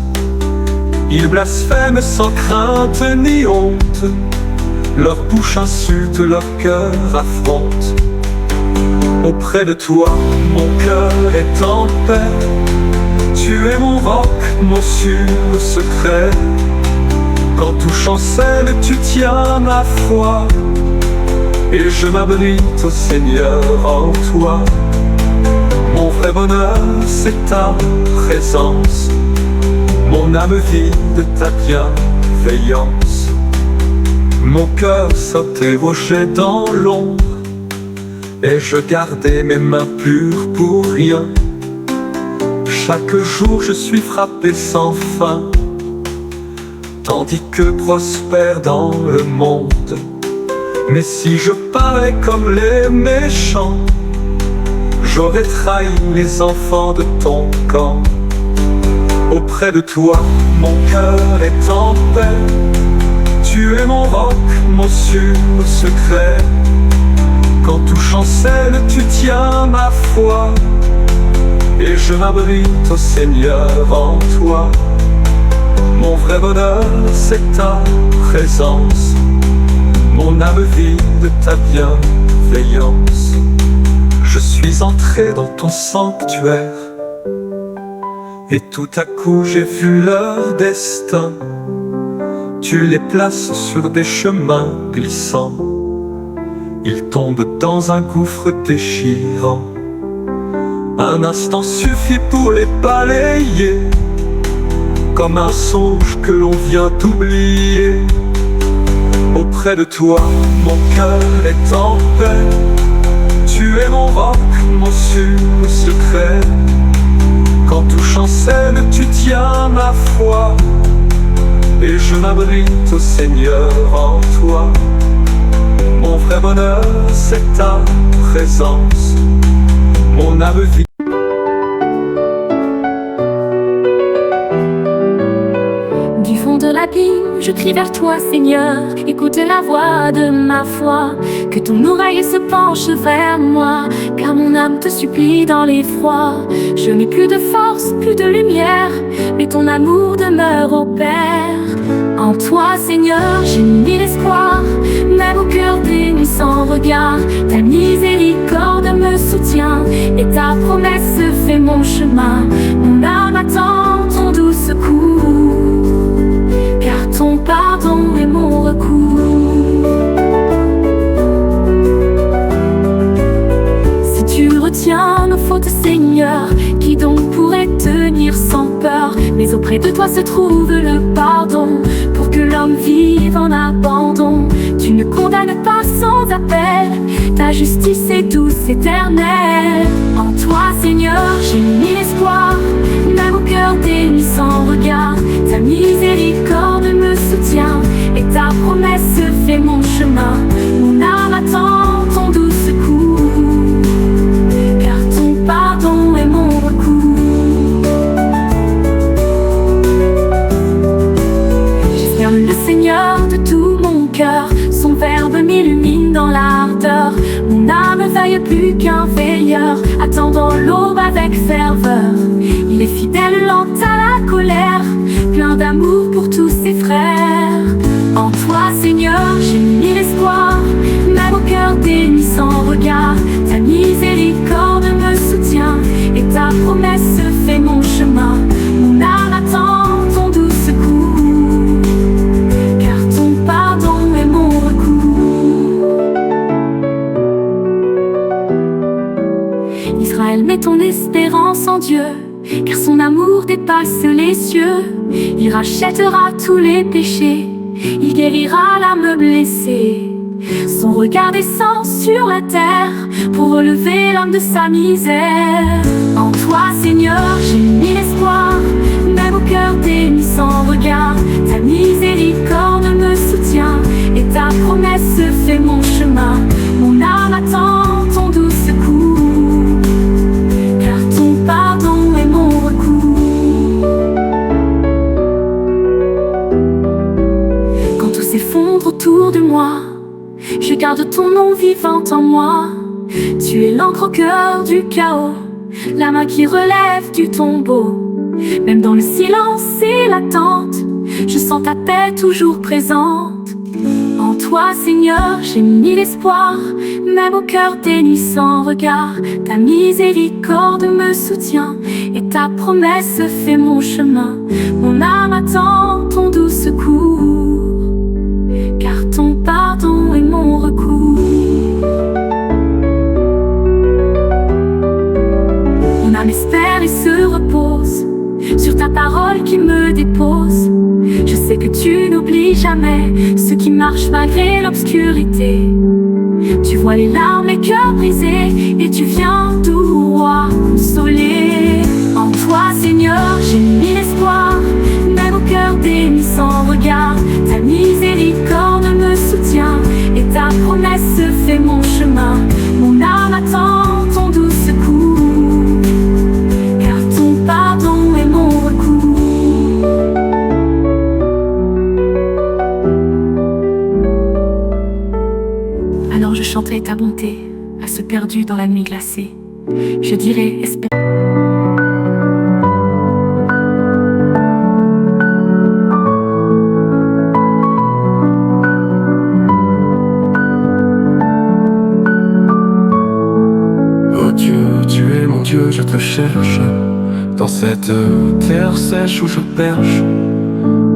Ils blasphèment sans crainte ni honte, leur bouche insulte, leur cœur affronte. Auprès de toi, mon cœur est en paix. Tu es mon roc, mon sûr secret. Quand tout chancelle, tu tiens ma foi, et je m'abrite au Seigneur en toi. Mon vrai bonheur, c'est ta présence. Mon âme vit de ta bienveillance. Mon cœur s'interrogeait dans l'ombre, et je gardais mes mains pures pour rien. Chaque jour je suis frappé sans fin, tandis que prospère dans le monde. Mais si je parais comme les méchants, j'aurais trahi les enfants de ton camp. Auprès de toi, mon cœur est en paix. Tu es mon roc, mon sûr secret. Quand tout chancelle, tu tiens ma foi, et je m'abrite au Seigneur en toi. Mon vrai bonheur, c'est ta présence. Mon âme vit de ta bienveillance. Je suis entré dans ton sanctuaire, et tout à coup j'ai vu leur destin. Tu les places sur des chemins glissants, ils tombent dans un gouffre déchirant. Un instant suffit pour les balayer, comme un songe que l'on vient d'oublier. Auprès de toi, mon cœur est en paix. Tu es mon roc, mon sûr secret. Quand tout chancelle, tu tiens ma foi, et je m'abrite au Seigneur en toi. Mon vrai bonheur, c'est ta présence. Mon âme vit. Du fond de l'abîme, je crie vers toi, Seigneur. Écoute la voix de ma foi, que ton oreille se penche vers moi, car mon âme te supplie dans l'effroi. Je n'ai plus de force, plus de lumière, mais ton amour demeure au Père. En toi, Seigneur, j'ai mis l'espoir, même au cœur déni sans regard. Ta miséricorde me soutient, et ta promesse fait mon chemin. Mon âme attend ton doux secours, car ton pardon est mon recours. Si tu retiens nos fautes, Seigneur, qui donc pourrait tenir sans peur? Mais auprès de toi se trouve le pardon, pour que l'homme vive en abandon. Tu ne condamnes pas sans appel, ta justice est douce, éternelle. En toi, Seigneur, j'ai mis l'espoir, même au cœur déni sans regard. Ta miséricorde me soutient, et ta promesse fait mon chemin. Mon âme attend ton doux secours, car ton pardon est mon recours. J'espère le Seigneur de tout mon cœur, son verbe m'illumine dans l'ardeur. Mon âme veille plus qu'un veilleur, attendant l'aube avec ferveur. Il est fidèle, lent à la colère, plein d'amour pour tous ses frères. En toi, Seigneur, j'ai mis l'espoir, même au cœur déni sans regard. Ta miséricorde me soutient, et ta promesse fait mon chemin. Mon âme attend ton doux secours, car ton pardon est mon recours. Israël, mets ton espérance en Dieu, car son amour dépasse les cieux. Il rachètera tous les péchés, il guérira l'âme blessée. Son regard descend sur la terre pour relever l'homme de sa misère. En toi, Seigneur, j'ai mis l'espoir, même au cœur déni sans regard. Ta miséricorde me soutient, et ta promesse fait mon chemin. Mon âme attend ton doux secours, car ton pardon est autour de moi. Je garde ton nom vivant en moi. Tu es l'encre au cœur du chaos, la main qui relève du tombeau. Même dans le silence et l'attente, je sens ta paix toujours présente. En toi, Seigneur, j'ai mis l'espoir, même au cœur des nuits sans regard. Ta miséricorde me soutient et ta promesse fait mon chemin. Mon âme attend ton doux secours, car ton pardon est mon recours. Mon âme espère et se repose sur ta parole qui me dépose. Je sais que tu n'oublies jamais ceux qui marchent malgré l'obscurité. Tu vois les larmes, les cœurs brisés, et tu viens tout roi consoler. En toi, Seigneur, j'ai mis l'espoir, même au cœur des nuits sans regard. Ta miséricorde me soutient et ta promesse fait mon chemin. Mon âme attend ton doux secours, car ton pardon est mon recours. Alors je chanterai ta bonté à ceux perdus dans la nuit glacée. Je dirai espère. Oh Dieu, tu es mon Dieu, je te cherche dans cette terre sèche où je perche.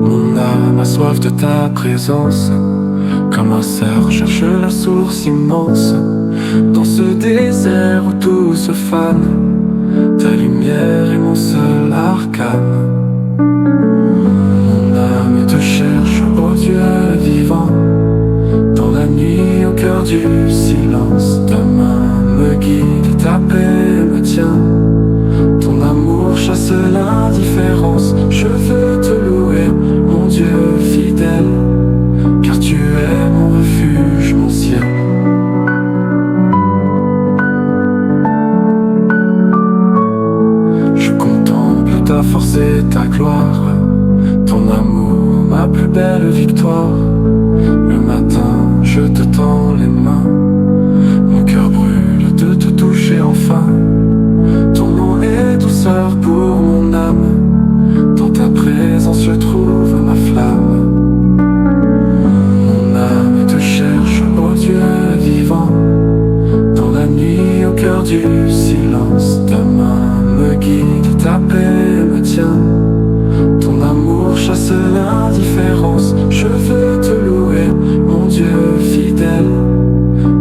Mon âme a soif de ta présence, comme un cerf cherche la source immense. Dans ce désert où tout se fane, ta lumière est mon seul arcane. Mon âme te cherche, ô Dieu vivant, dans la nuit au cœur du silence. Ta main me guide, ta paix me tient, ton amour chasse l'indifférence. Je veux te louer, mon Dieu fidèle, car tu es mon refuge, mon ciel. Je contemple ta force et ta gloire, ton amour, ma plus belle victoire. Le matin, je te tends les mains, mon cœur brûle de te toucher enfin. Ton nom est douceur pour mon âme, dans ta présence je trouve ma flamme. Mon âme te cherche, ô Dieu vivant, dans la nuit au cœur du silence. Ta main me guide, ta paix me tient, ton amour chasse l'indifférence. Je veux te louer, mon Dieu fidèle,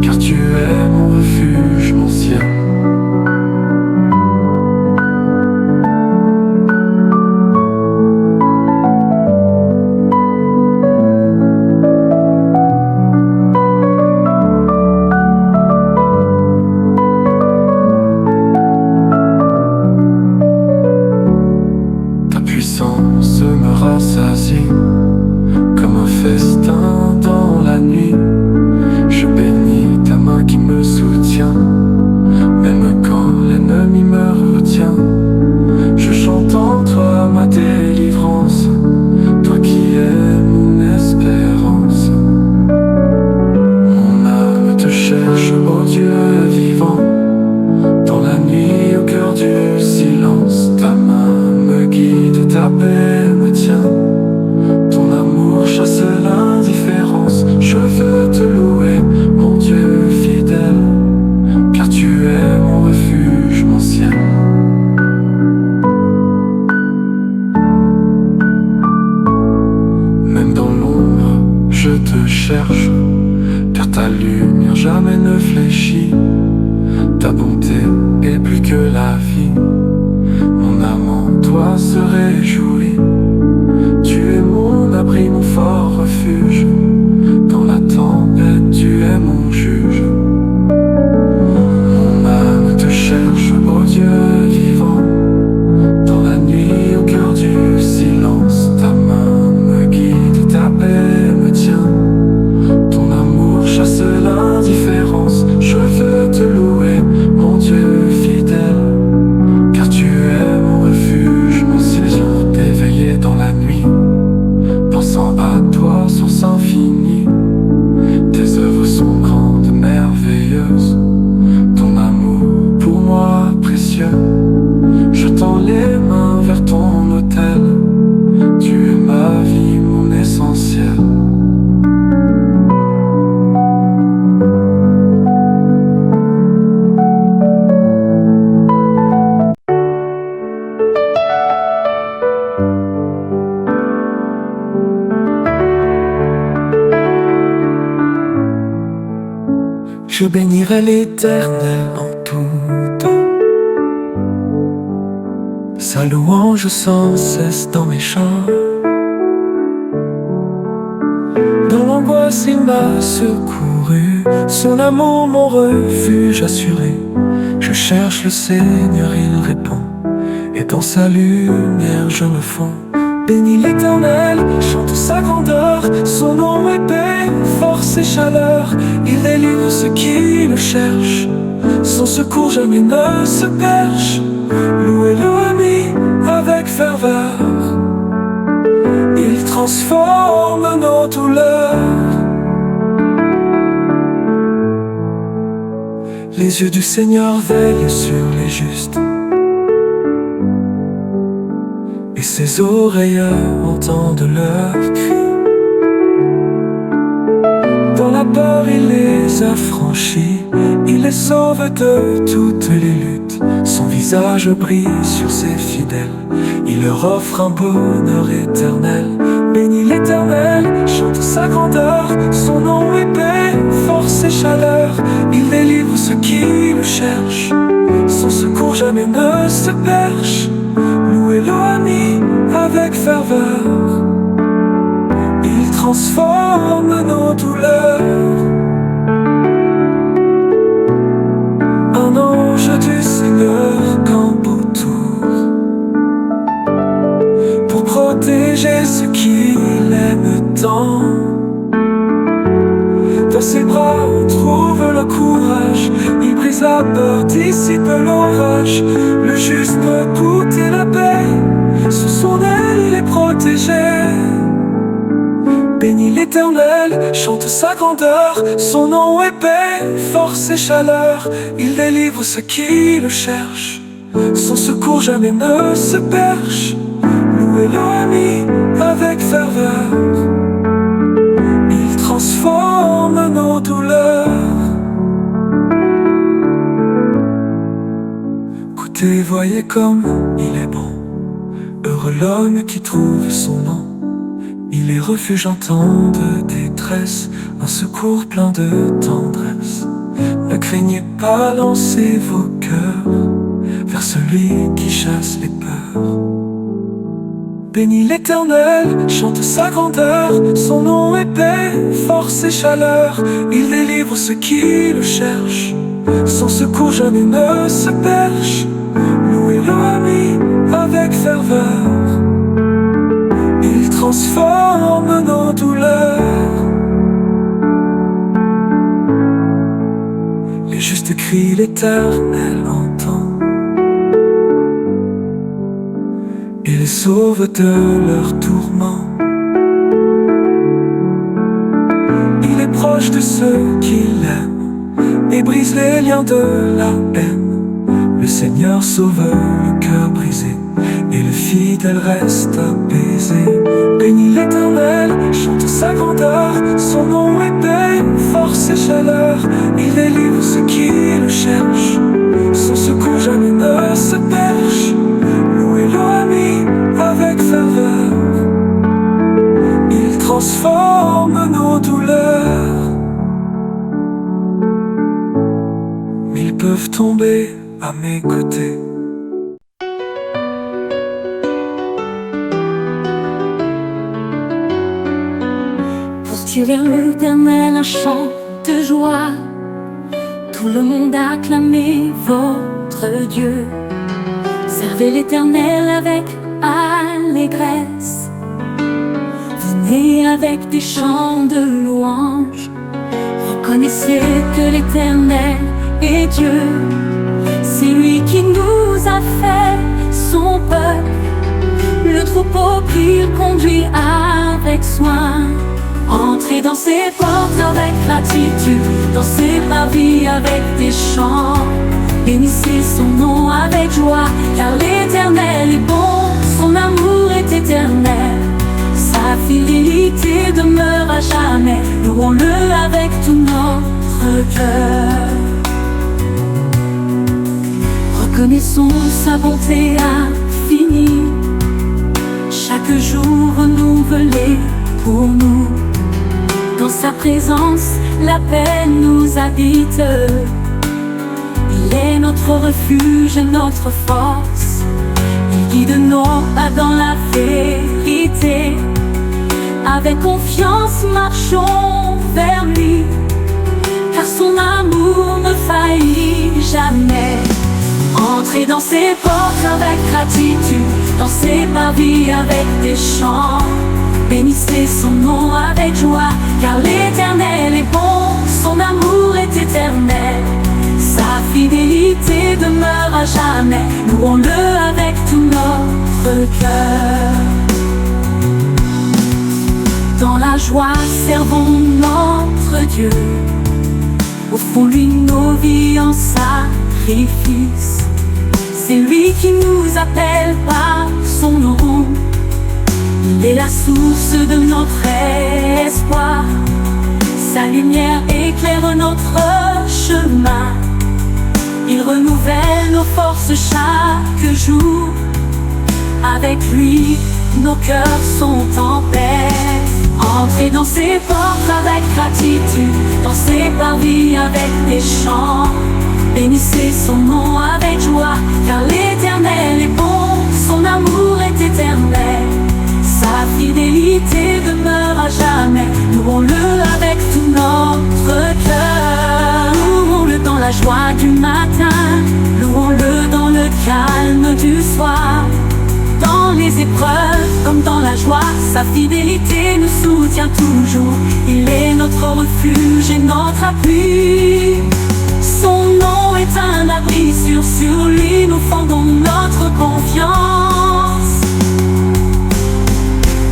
car tu es mon refuge, mon ciel. Ta puissance me rassasie, comme un festin dans la nuit. Je bénis ta main qui me soutient, même quand l'ennemi me retient. Je chante en toi ma délivrance, toi qui es mon espérance. Mon âme te cherche, ô Dieu vivant, dans la nuit au cœur du silence. Ta main me guide, ta paix me tient, ton amour chasse l'indifférence. Je veux te louer, mon Dieu fidèle, car tu es mon refuge, mon ciel. Même dans l'ombre, je te cherche, car ta lumière jamais ne fléchit. Ta bonté est plus que la vie, mon âme en toi se réjouit. Tu es mon abri, mon fort refuge, dans la tempête tu es mon juge. Mon âme te cherche, ô Dieu vivant, dans la nuit au cœur du silence. Ta main me guide, ta paix me tient, ton amour chasse l'indifférence. Je veux te louer, mon Dieu fidèle, car tu es mon refuge, mon ciel. Éveillé dans la nuit, pensant à toi, source infinie. Je bénirai l'Éternel en tout temps, sa louange sans cesse dans mes chants. Dans l'angoisse il m'a secouru, son amour mon refuge assuré. Je cherche le Seigneur, il répond, et dans sa lumière je me fonds. Bénis l'Éternel, chante sa grandeur, son nom est paix, force et chaleur. Il délivre ceux qui le cherchent, son secours jamais ne se perche. Louez-le ami avec ferveur, il transforme nos douleurs. Les yeux du Seigneur veillent sur les justes, et ses oreilles entendent leurs cris. Dans la peur il les affranchit, il les sauve de toutes les luttes. Son visage brille sur ses fidèles, il leur offre un bonheur éternel. Bénis l'Éternel, chante sa grandeur, son nom est paix, force et chaleur. Il délivre ceux qui le cherchent, son secours jamais ne se perche. Louez-le ami avec ferveur, il transforme nos douleurs. Un ange du Seigneur campe autour pour protéger ceux qui l'aiment tant. Dans ses bras on trouve le courage, il brise la peur, dissipe l'orage. Le juste peut goûter la paix, sous son aile il est protégé. Bénis l'Éternel, chante sa grandeur, son nom est paix, force et chaleur. Il délivre ceux qui le cherchent, son secours jamais ne se perche. Louez-le ami avec ferveur, il transforme nos douleurs. Écoutez, voyez comme il est bon, heureux l'homme qui trouve son nom. Il est refuge en temps de détresse, un secours plein de tendresse. Ne craignez pas, lancez vos cœurs vers celui qui chasse les peurs. Bénis l'Éternel, chante sa grandeur, son nom est paix, force et chaleur. Il délivre ceux qui le cherchent, son secours jamais ne se perche. Louez-le ami avec ferveur, il transforme nos douleurs. Les justes crient, l'Éternel entend et les sauve de leurs tourments. Il est proche de ceux qui l'aiment et brise les liens de la haine. Le Seigneur sauve le cœur brisé et le fidèle reste apaisé. Bénis l'Éternel, chante sa grandeur, son nom est paix, force et chaleur. Il délivre ceux qui le cherchent, son secours jamais ne se perche. Louez-le ami avec ferveur, il transforme nos douleurs. Mille peuvent tomber à mes côtés, tirez l'Éternel un chant de joie, tout le monde acclamez votre Dieu. Servez l'Éternel avec allégresse, venez avec des chants de louange. Reconnaissez que l'Éternel est Dieu, c'est lui qui nous a fait son peuple, le troupeau qu'il conduit avec soin. Entrez dans ses portes avec gratitude, dans ses parvis avec des chants. Bénissez son nom avec joie, car l'Éternel est bon, son amour est éternel, sa fidélité demeure à jamais. Louons-le avec tout notre cœur. Reconnaissons sa bonté infinie, chaque jour renouvelée pour nous. Dans sa présence, la paix nous habite. Il est notre refuge et notre force. Il guide nos pas dans la vérité. Avec confiance, marchons vers lui, car son amour ne faillit jamais. Entrez dans ses portes avec gratitude, dans ses parvis avec des chants. Bénissez son nom avec joie, car l'Éternel est bon, son amour est éternel. Sa fidélité demeure à jamais, louons-le avec tout notre cœur. Dans la joie, servons notre Dieu, offrons-lui nos vies en sacrifice. C'est lui qui nous appelle par son nom. Il est la source de notre espoir. Sa lumière éclaire notre chemin. Il renouvelle nos forces chaque jour. Avec lui, nos cœurs sont en paix. Entrez dans ses portes avec gratitude, dans ses parvis avec des chants. Bénissez son nom avec joie, car l'Éternel est bon, son amour est éternel. Sa fidélité demeure à jamais, louons-le avec tout notre cœur. Louons-le dans la joie du matin, louons-le dans le calme du soir. Dans les épreuves comme dans la joie, sa fidélité nous soutient toujours. Il est notre refuge et notre appui. Son nom est un abri sûr, sur lui nous fondons notre confiance.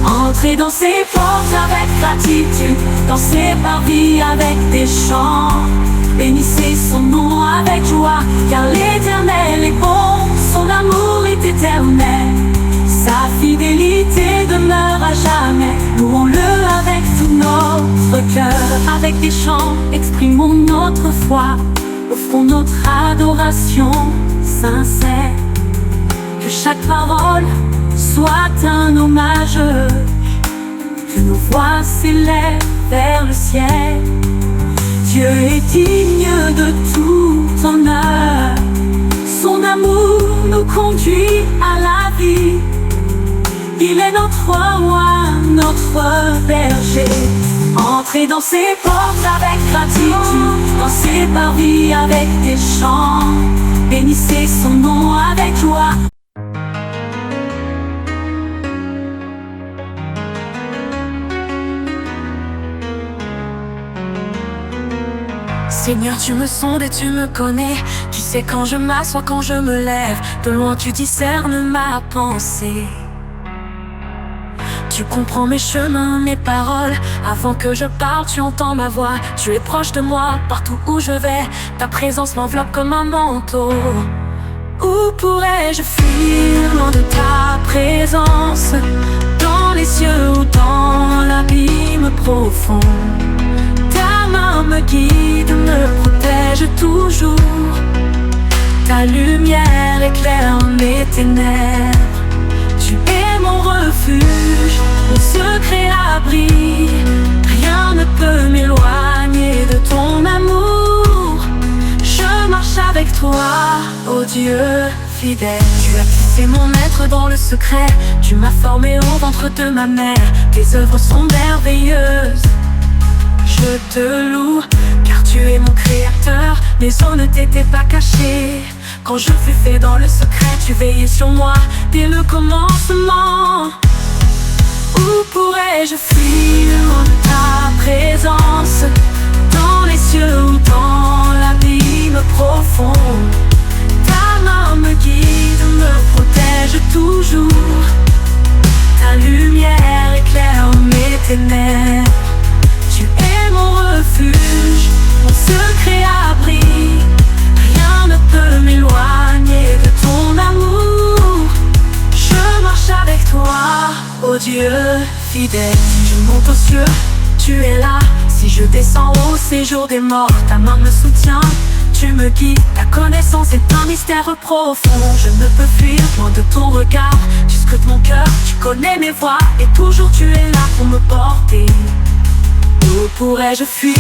Entrez dans ses portes avec gratitude, dans ses parvis avec des chants. Bénissez son nom avec joie, car l'Éternel est bon, son amour est éternel. Sa fidélité demeure à jamais, louons-le avec tout notre cœur. Avec des chants, exprimons notre foi, offrons notre adoration sincère. Que chaque parole soit un hommage, que nos voix s'élèvent vers le ciel. Dieu est digne de tout honneur, son amour nous conduit à la vie. Il est notre roi, notre berger. Entrez dans ses portes avec gratitude, dans ses parvis avec des chants. Bénissez son nom avec joie. Seigneur, tu me sondes et tu me connais. Tu sais quand je m'assois, quand je me lève. De loin tu discernes ma pensée. Tu comprends mes chemins, mes paroles. Avant que je parle, tu entends ma voix. Tu es proche de moi, partout où je vais. Ta présence m'enveloppe comme un manteau. Où pourrais-je fuir loin de ta présence? Dans les cieux ou dans l'abîme profond. Ta main me guide, me protège toujours. Ta lumière éclaire mes ténèbres. Tu es mon refuge, mon secret abri. Rien ne peut m'éloigner de ton amour. Je marche avec toi, ô Dieu fidèle. Tu as fixé mon être dans le secret. Tu m'as formé au ventre de ma mère. Tes œuvres sont merveilleuses. Je te loue, car tu es mon créateur. Mes os ne t'étaient pas cachés. Quand je fus fait dans le secret, tu veillais sur moi dès le commencement. Où pourrais-je fuir loin de ta présence? Dans les cieux ou dans l'abîme profond. Ta main me guide, me protège toujours. Ta lumière éclaire mes ténèbres. Tu es mon refuge, mon secret abri. Rien ne peut m'éloigner de ton amour. Je marche avec toi, ô Dieu fidèle. Si je monte aux cieux, tu es là. Si je descends au séjour des morts, ta main me soutient, tu me guides. Ta connaissance est un mystère profond. Je ne peux fuir loin de ton regard. Tu scrutes mon cœur, tu connais mes voies. Et toujours tu es là pour me porter. Où pourrais-je fuir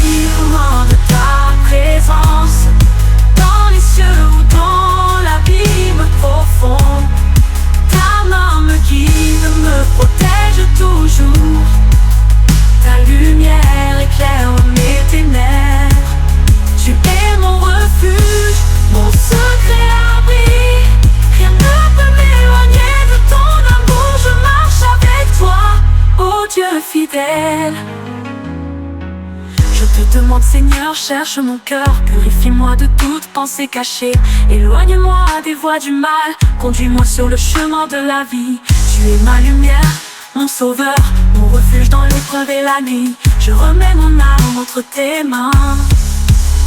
loin de ta présence? Dans les cieux ou dans l'abîme profond, ta main me guide, me protège toujours. Ta lumière éclaire mes ténèbres. Tu es mon refuge, mon secret abri. Rien ne peut m'éloigner de ton amour. Je marche avec toi, ô Dieu fidèle. Je te demande, Seigneur, cherche mon cœur. Purifie-moi de toute pensée cachée. Éloigne-moi des voies du mal. Conduis-moi sur le chemin de la vie. Tu es ma lumière, mon sauveur, mon refuge dans l'épreuve et la nuit. Je remets mon âme entre tes mains.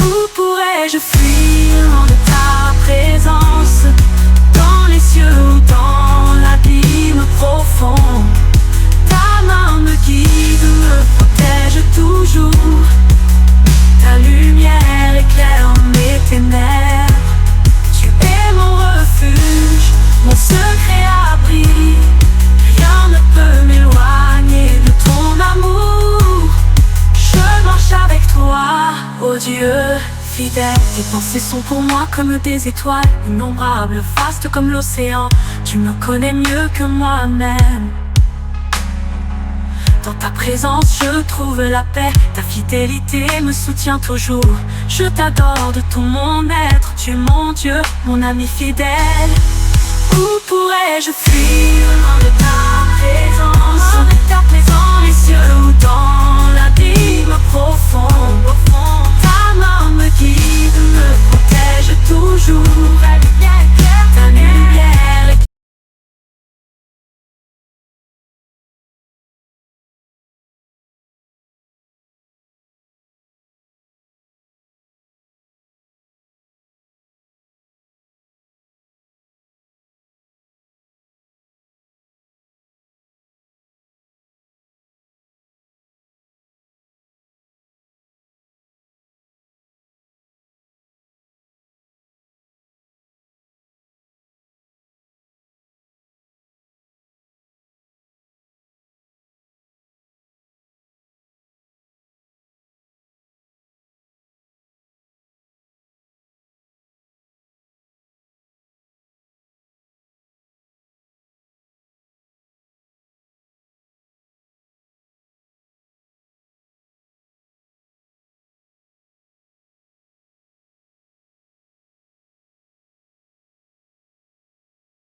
Où pourrais-je fuir loin de ta présence? Dans les cieux ou dans l'abîme profond, ta main me guide, me protège toujours. Ta lumière éclaire mes ténèbres. Tu es mon refuge, mon secret abri. Rien ne peut m'éloigner de ton amour. Je marche avec toi, ô Dieu fidèle. Tes pensées sont pour moi comme des étoiles, innombrables, vastes comme l'océan. Tu me connais mieux que moi-même. Dans ta présence je trouve la paix. Ta fidélité me soutient toujours. Je t'adore de tout mon être. Tu es mon Dieu, mon ami fidèle. Où pourrais-je fuir loin de